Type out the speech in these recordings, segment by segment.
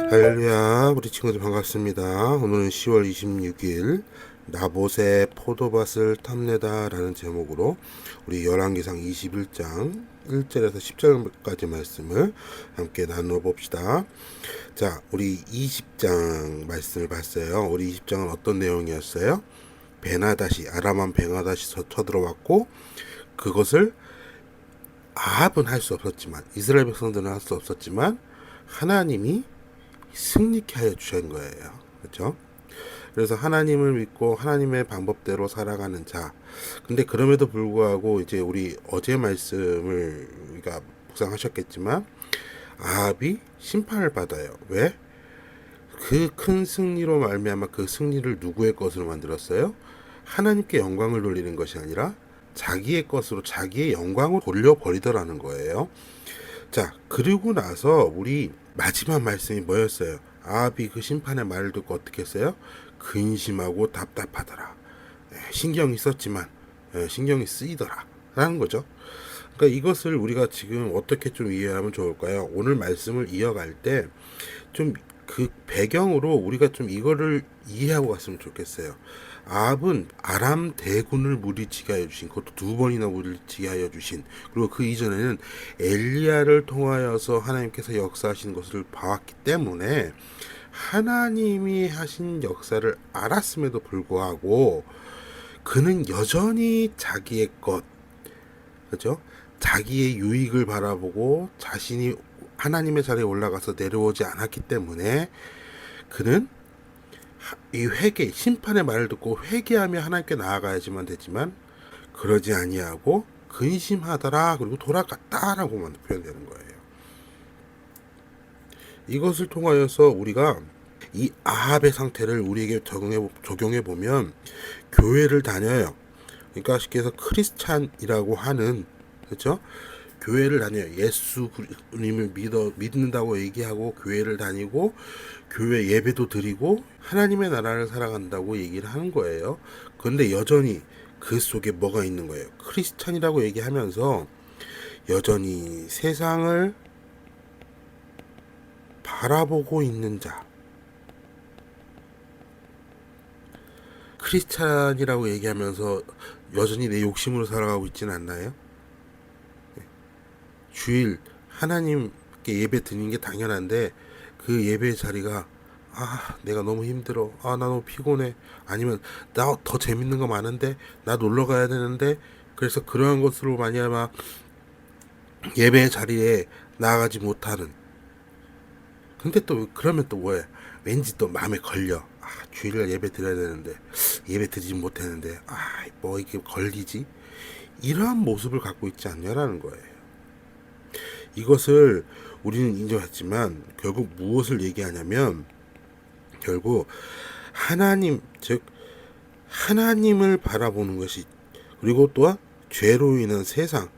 할렐루야, 우리 친구들 반갑습니다. 오늘은 10월 26일 나봇의 포도밭을 탐내다 라는 제목으로 우리 열왕기상 21장 1절에서 10절까지 말씀을 함께 나누어 봅시다. 자, 우리 20장 말씀을 봤어요. 우리 20장은 어떤 내용이었어요? 베나다시, 아람왕 베나다시 쳐들어왔고, 그것을 아합은 할 수 없었지만, 이스라엘 백성들은 할 수 없었지만 하나님이 승리케 하여 주신 거예요. 그렇죠? 그래서 하나님을 믿고 하나님의 방법대로 살아가는 자. 근데 그럼에도 불구하고 이제 우리 어제 말씀을 우리가 묵상하셨겠지만 아합이 심판을 받아요. 왜? 그 큰 승리로 말미암아 그 승리를 누구의 것으로 만들었어요? 하나님께 영광을 돌리는 것이 아니라 자기의 것으로 자기의 영광을 돌려버리더라는 거예요. 자, 그리고 나서 우리 마지막 말씀이 뭐였어요? 아합이 그 심판의 말을 듣고 어떻게 했어요? 근심하고 답답하더라. 신경이 썼지만 신경이 쓰이더라 라는 거죠. 그러니까 이것을 우리가 지금 어떻게 좀 이해하면 좋을까요? 오늘 말씀을 이어갈 때 좀 그 배경으로 우리가 좀 이거를 이해하고 갔으면 좋겠어요. 아합은 아람 대군을 무리치게 하여 주신, 그것도 2번이나 무리치게 하여 주신, 그리고 그 이전에는 엘리야를 통하여서 하나님께서 역사하시는 것을 봐왔기 때문에 하나님이 하신 역사를 알았음에도 불구하고 그는 여전히 자기의 것, 그죠? 자기의 유익을 바라보고 자신이 하나님의 자리에 올라가서 내려오지 않았기 때문에 그는 이 회개, 심판의 말을 듣고 회개하며 하나님께 나아가야지만 되지만 그러지 아니하고 근심하더라, 그리고 돌아갔다라고만 표현되는 거예요. 이것을 통하여서 우리가 이 아합의 상태를 우리에게 적용해 보면 교회를 다녀요. 그러니까 쉽게 해서 크리스찬이라고 하는, 그렇죠? 교회를 다녀요. 예수님을 믿는다고 얘기하고 교회를 다니고 교회 예배도 드리고 하나님의 나라를 살아간다고 얘기를 하는 거예요. 그런데 여전히 그 속에 뭐가 있는 거예요? 크리스찬이라고 얘기하면서 여전히 세상을 바라보고 있는 자. 크리스찬이라고 얘기하면서 여전히 내 욕심으로 살아가고 있지는 않나요? 주일 하나님께 예배 드리는 게 당연한데 그 예배 자리가 내가 너무 힘들어, 나 너무 피곤해, 아니면 나 더 재밌는 거 많은데 나 놀러 가야 되는데, 그래서 그러한 것으로 말미암아 예배 자리에 나아가지 못하는. 근데 또 그러면 또 뭐해? 왠지 또 마음에 걸려. 주일날 예배 드려야 되는데 예배 드리지 못했는데 뭐 이게 걸리지? 이러한 모습을 갖고 있지 않냐라는 거예요. 이것을 우리는 인정했지만 결국 무엇을 얘기하냐면 결국 하나님, 즉 하나님을 바라보는 것이, 그리고 또한 죄로 인한 세상,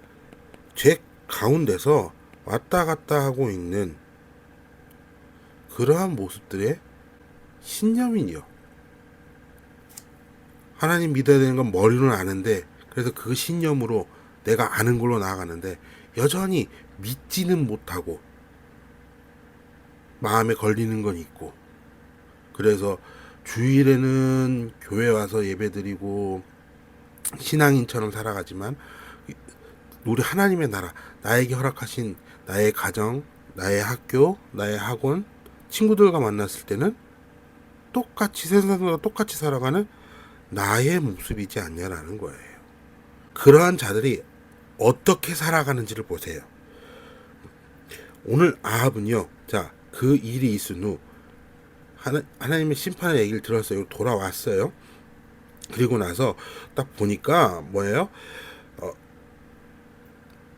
죄 가운데서 왔다 갔다 하고 있는 그러한 모습들의 신념이요. 하나님 믿어야 되는 건 머리로는 아는데, 그래서 그 신념으로 내가 아는 걸로 나아가는데 여전히 믿지는 못하고 마음에 걸리는 건 있고, 그래서 주일에는 교회 와서 예배드리고 신앙인처럼 살아가지만 우리 하나님의 나라, 나에게 허락하신 나의 가정, 나의 학교, 나의 학원, 친구들과 만났을 때는 똑같이 세상과 똑같이 살아가는 나의 모습이지 않냐라는 거예요. 그러한 자들이 어떻게 살아가는지를 보세요. 오늘 아합은요, 자, 그 일이 있은 후 하나님의 심판의 얘기를 들었어요. 돌아왔어요. 그리고 나서 딱 보니까 뭐예요?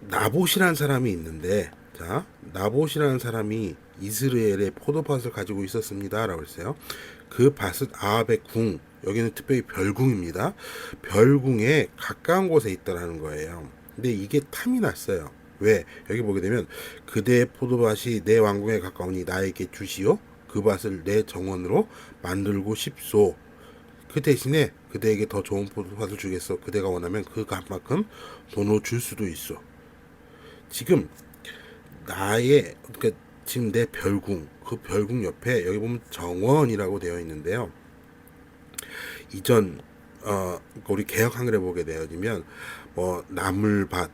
나봇이라는 사람이 있는데, 자, 나봇이라는 사람이 이스라엘의 포도밭을 가지고 있었습니다 라고 했어요. 그 밭은 아합의 궁, 여기는 특별히 별궁입니다. 별궁에 가까운 곳에 있다라는 거예요. 근데 이게 탐이 났어요. 왜? 여기 보게 되면 그대의 포도밭이 내 왕궁에 가까우니 나에게 주시오. 그 밭을 내 정원으로 만들고 싶소. 그 대신에 그대에게 더 좋은 포도밭을 주겠어. 그대가 원하면 그 값만큼 돈을 줄 수도 있어. 지금 나의 그러니까 지금 내 별궁, 그 별궁 옆에 여기 보면 정원이라고 되어 있는데요. 이전 우리 개역 한글에 보게 되어지면 뭐 나물밭,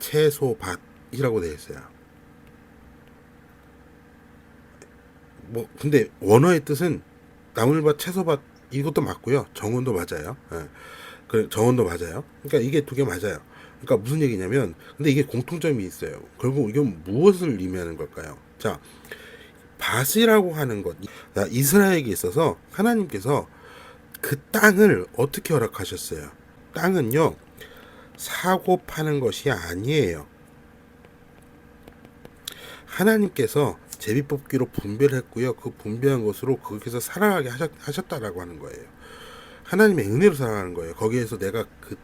채소밭이라고 되어 있어요. 뭐 근데 원어의 뜻은 나물밭, 채소밭 이것도 맞고요. 정원도 맞아요. 예. 그 정원도 맞아요. 그러니까 이게 두 개 맞아요. 그러니까 무슨 얘기냐면 근데 이게 공통점이 있어요. 결국 이건 무엇을 의미하는 걸까요? 자, 밭이라고 하는 것, 이스라엘에게 있어서 하나님께서 그 땅을 어떻게 허락하셨어요? 땅은요, 사고 파는 것이 아니에요. 하나님께서 제비뽑기로 분별했고요. 그 분별한 것으로 거기서 살아가게 하셨다라고 하는 거예요. 하나님의 은혜로 살아가는 거예요. 거기에서 내가 그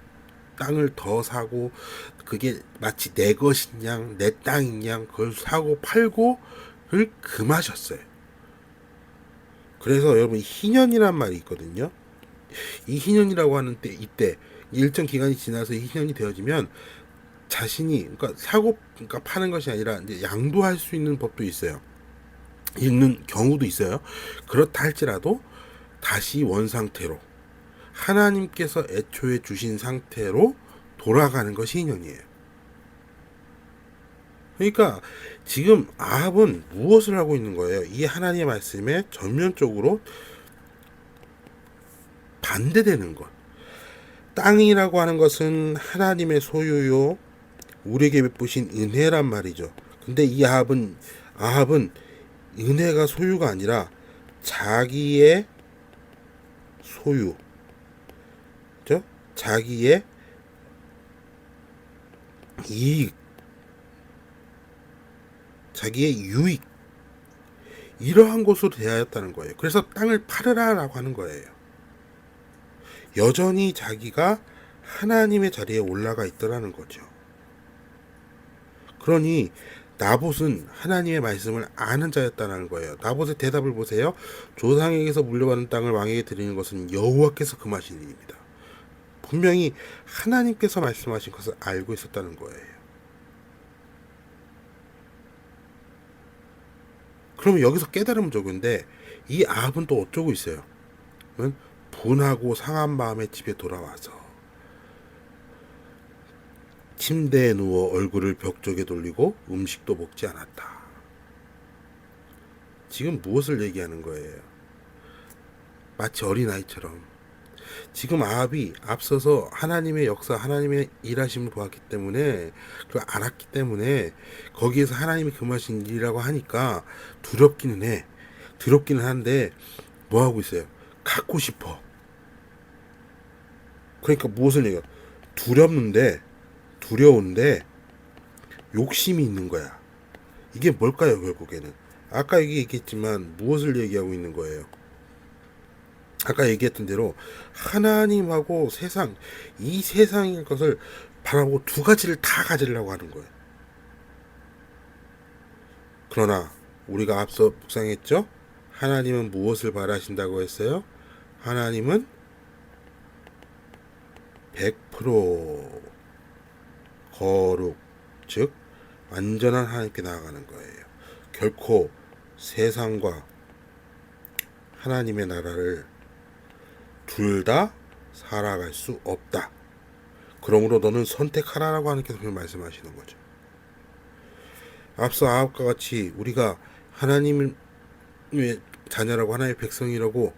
땅을 더 사고 그게 마치 내 것인 양, 내 땅인 양 그걸 사고 팔고 를 금하셨어요. 그래서 여러분 희년이란 말이 있거든요. 이 희년이라고 하는 때 이때 일정 기간이 지나서 이 희년이 되어지면 자신이 그러니까 사고 그러니까 파는 것이 아니라 이제 양도할 수 있는 법도 있어요. 있는 경우도 있어요. 그렇다 할지라도 다시 원 상태로 하나님께서 애초에 주신 상태로 돌아가는 것이 희년이에요. 그러니까 지금 아합은 무엇을 하고 있는 거예요? 이 하나님의 말씀에 전면적으로 반대되는 것. 땅이라고 하는 것은 하나님의 소유요, 우리에게 베푸신 은혜란 말이죠. 근데 이 아합은 은혜가 소유가 아니라 자기의 소유, 그죠? 자기의 이익, 자기의 유익, 이러한 것으로 대하였다는 거예요. 그래서 땅을 팔으라라고 하는 거예요. 여전히 자기가 하나님의 자리에 올라가 있더라는 거죠. 그러니 나봇은 하나님의 말씀을 아는 자였다는 거예요. 나봇의 대답을 보세요. 조상에게서 물려받은 땅을 왕에게 드리는 것은 여호와께서 금하신 일입니다. 분명히 하나님께서 말씀하신 것을 알고 있었다는 거예요. 그러면 여기서 깨달으면 적은데 이 아합은 또 어쩌고 있어요? 분하고 상한 마음에 집에 돌아와서 침대에 누워 얼굴을 벽 쪽에 돌리고 음식도 먹지 않았다. 지금 무엇을 얘기하는 거예요? 마치 어린아이처럼. 지금 아합이 앞서서 하나님의 역사, 하나님의 일하심을 보았기 때문에, 그걸 알았기 때문에 거기에서 하나님이 금하신 일이라고 하니까 두렵기는 해. 두렵기는 한데 뭐 하고 있어요? 갖고 싶어. 그러니까 무엇을 얘기해요? 두려운데 욕심이 있는 거야. 이게 뭘까요, 결국에는? 아까 얘기했지만 무엇을 얘기하고 있는 거예요? 아까 얘기했던 대로 하나님하고 세상, 이 세상의 것을 바라보고 두 가지를 다 가지려고 하는 거예요. 그러나 우리가 앞서 묵상했죠? 하나님은 무엇을 바라신다고 했어요? 하나님은 100% 거룩, 즉 완전한 하나님께 나아가는 거예요. 결코 세상과 하나님의 나라를 둘 다 살아갈 수 없다. 그러므로 너는 선택하라라고 하나님께서 말씀하시는 거죠. 앞서 아합과 같이 우리가 하나님의 자녀라고 하나님의 백성이라고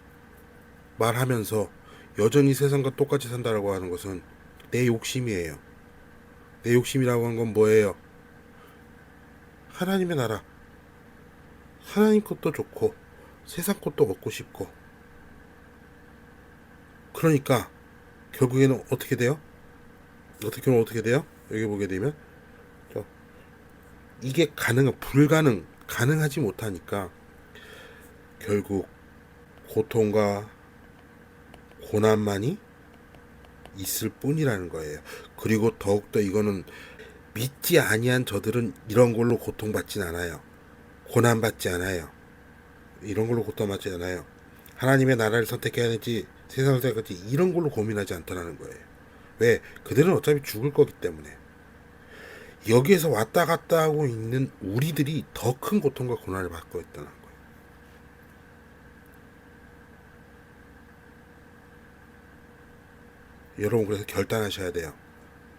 말하면서 여전히 세상과 똑같이 산다라고 하는 것은 내 욕심이에요. 내 욕심이라고 하는 건 뭐예요? 하나님의 나라, 하나님 것도 좋고 세상 것도 얻고 싶고, 그러니까 결국에는 어떻게 돼요? 어떻게 돼요? 여기 보게 되면 이게 가능하지 못하니까 결국 고통과 고난만이 있을 뿐이라는 거예요. 그리고 더욱더 이거는 믿지 아니한 저들은 이런 걸로 고통받진 않아요. 고난받지 않아요. 이런 걸로 고통받지 않아요. 하나님의 나라를 선택해야 되지 세상을 선택할지 이런 걸로 고민하지 않더라는 거예요. 왜? 그들은 어차피 죽을 거기 때문에. 여기에서 왔다 갔다 하고 있는 우리들이 더 큰 고통과 고난을 받고 있다는 거예요. 여러분, 그래서 결단하셔야 돼요.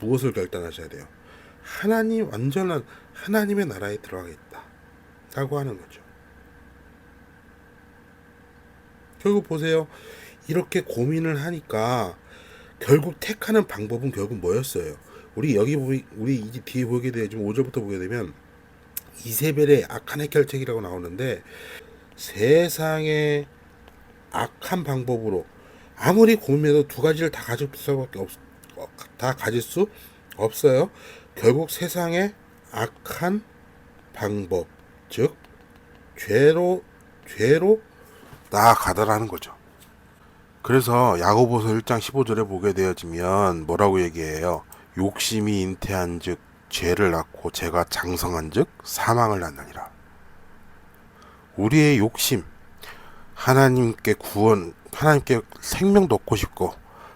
무엇을 결단하셔야 돼요? 하나님, 완전한 하나님의 나라에 들어가겠다 라고 하는 거죠. 결국 보세요. 이렇게 고민을 하니까 결국 택하는 방법은 결국 뭐였어요? 우리 이제 뒤에 보게 되면 5절부터 보게 되면 이세벨의 악한 해결책이라고 나오는데, 세상의 악한 방법으로 아무리 고민해도 두 가지를 다 가질 수 없어요. 결국 세상의 악한 방법, 즉 죄로 나아가더라는 거죠. 그래서 야고보서 1장 15절에 보게 되어지면 뭐라고 얘기해요? 욕심이 잉태한즉 죄를 낳고 죄가 장성한즉 사망을 낳느니라. 우리의 욕심, 하나님께 생명도 얻고 싶고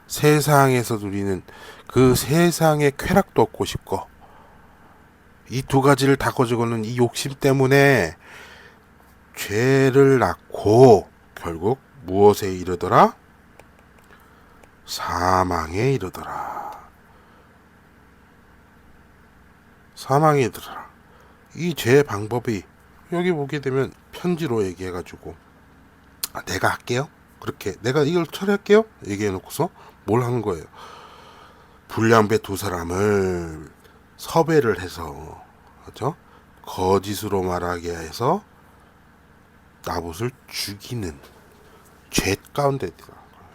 세상에서 누리는 그 세상의 쾌락도 얻고 싶고, 이 두 가지를 다 가지고는 이 욕심 때문에 죄를 낳고 결국 무엇에 이르더라? 사망에 이르더라. 사망에 이르더라. 이 죄의 방법이 여기 보게 되면 편지로 얘기해가지고, 내가 할게요. 그렇게 내가 이걸 처리할게요. 얘기해놓고서 뭘 하는 거예요? 불량배 두 사람을 섭외를 해서, 그렇죠? 거짓으로 말하게 해서 나봇을 죽이는 죄 가운데 들어간 거예요.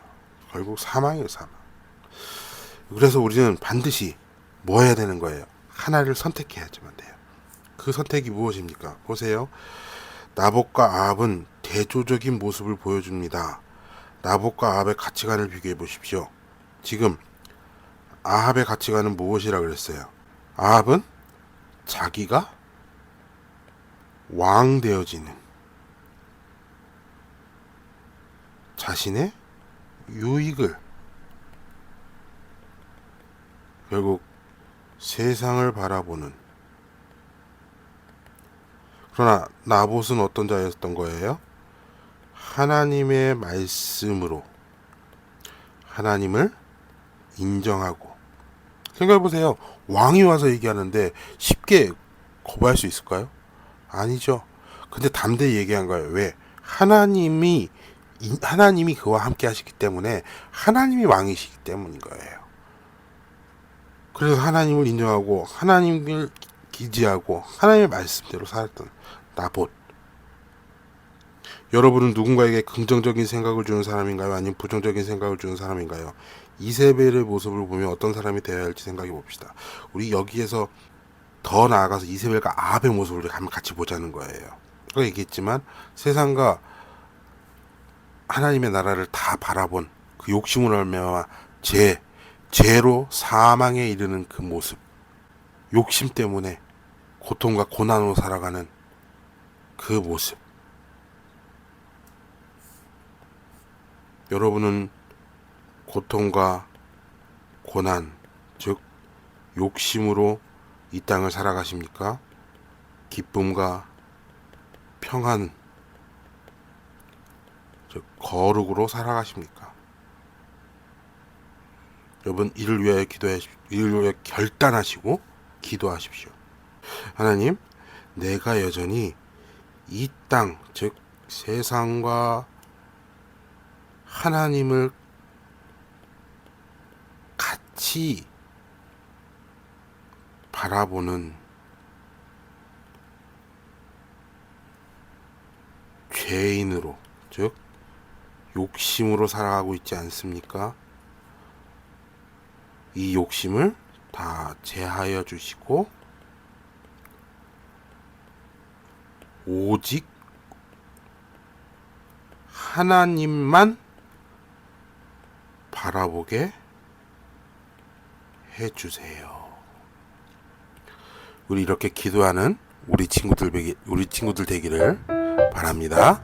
결국 사망이에요, 사망. 그래서 우리는 반드시 뭐 해야 되는 거예요? 하나를 선택해야지만 돼요. 그 선택이 무엇입니까? 보세요. 나봇과 아합은 대조적인 모습을 보여줍니다. 나봇과 아합의 가치관을 비교해 보십시오. 지금 아합의 가치관은 무엇이라 그랬어요? 아합은 자기가 왕 되어지는, 자신의 유익을, 결국 세상을 바라보는. 그러나 나봇은 어떤 자였던 거예요? 하나님의 말씀으로 하나님을 인정하고. 생각해보세요. 왕이 와서 얘기하는데 쉽게 거부할 수 있을까요? 아니죠. 근데 담대히 얘기한 거예요. 왜? 하나님이 그와 함께 하시기 때문에, 하나님이 왕이시기 때문인 거예요. 그래서 하나님을 인정하고 하나님을 기지하고 하나님의 말씀대로 살았던 나봇. 여러분은 누군가에게 긍정적인 생각을 주는 사람인가요? 아니면 부정적인 생각을 주는 사람인가요? 이세벨의 모습을 보면 어떤 사람이 되어야 할지 생각해 봅시다. 우리 여기에서 더 나아가서 이세벨과 아합의 모습을 한번 같이 보자는 거예요. 아까 얘기했지만 세상과 하나님의 나라를 다 바라본 그 욕심을 말미암아 죄로 사망에 이르는 그 모습, 욕심 때문에 고통과 고난으로 살아가는 그 모습. 여러분은 고통과 고난, 즉 욕심으로 이 땅을 살아가십니까? 기쁨과 평안, 즉 거룩으로 살아가십니까? 여러분, 이를 위하여 결단하시고 기도하십시오. 하나님, 내가 여전히 이 땅, 즉 세상과 하나님을 같이 바라보는 죄인으로, 즉 욕심으로 살아가고 있지 않습니까? 이 욕심을 다 제하여 주시고 오직 하나님만 바라보게 해주세요. 우리 이렇게 기도하는 우리 친구들 되기를 바랍니다.